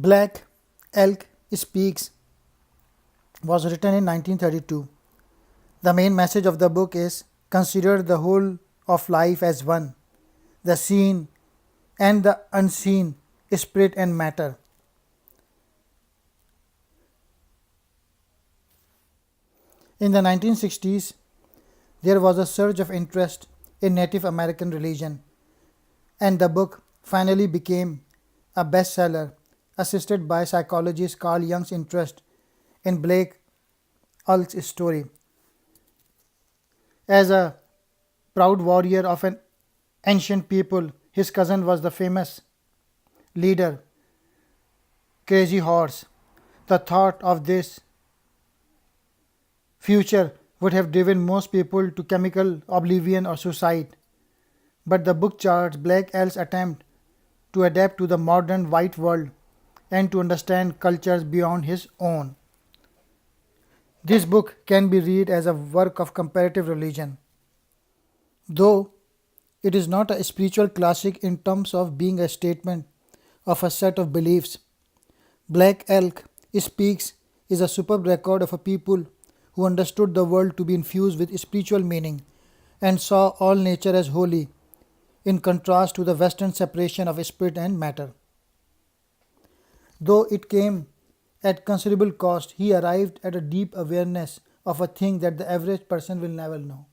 Black Elk Speaks was written in 1932. The main message of the book is consider the whole of life as one, the seen and the unseen, spirit and matter. In the 1960s, there was a surge of interest in Native American religion, and the book finally became a bestseller, assisted by psychologist Carl Jung's interest in Black Elk's story. As a proud warrior of an ancient people, his cousin was the famous leader, Crazy Horse. The thought of this future would have driven most people to chemical oblivion or suicide, but the book charts Black Elk's attempt to adapt to the modern white world and to understand cultures beyond his own. This book can be read as a work of comparative religion, though it is not a spiritual classic in terms of being a statement of a set of beliefs. Black Elk Speaks is a superb record of a people who understood the world to be infused with spiritual meaning and saw all nature as holy, in contrast to the Western separation of spirit and matter. Though it came at considerable cost, he arrived at a deep awareness of a thing that the average person will never know.